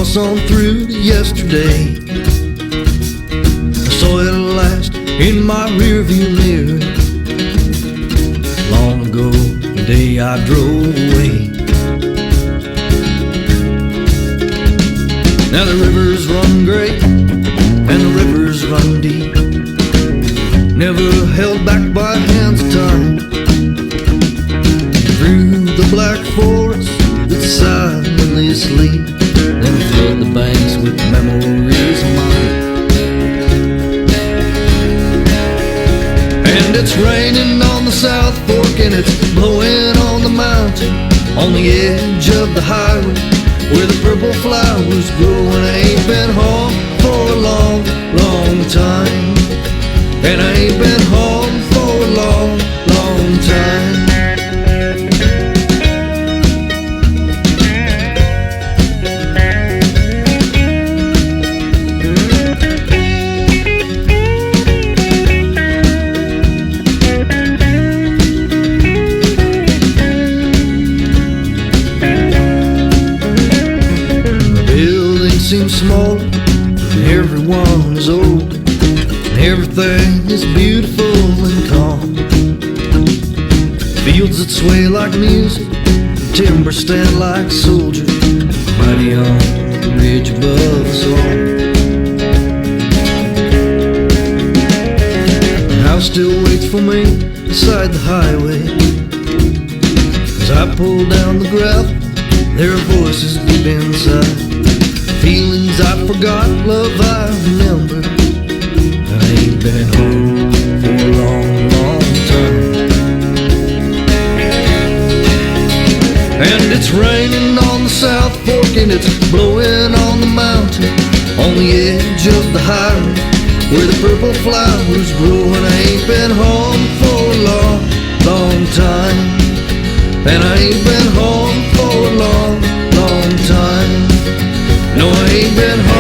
cross on through to yesterday. I saw it last in my rearview mirror long ago, the day I drove away. Now the rivers run great and the rivers run deep, never held back by hands of time. Through the black forest that's silently asleep, then flood the banks with memories of mine. And it's raining on the South Fork and it's blowing on the mountain, on the edge of the highway where the purple flowers grow. And I ain't been home for a long, long time. And I ain't been home for a long, long time. Seems small, and everyone is old, and everything is beautiful and calm. Fields that sway like music, timber stand like soldiers, mighty on the ridge above us all. The house still waits for me beside the highway. As I pull down the gravel, there are voices deep inside, feelings I forgot, love I remember. I ain't been home for a long, long time. And it's raining on the South Fork and it's blowing on the mountain, on the edge of the highway where the purple flowers grow. And I ain't been home for a long, long time. And I ain't been home for a long, long time. No, I ain't been home.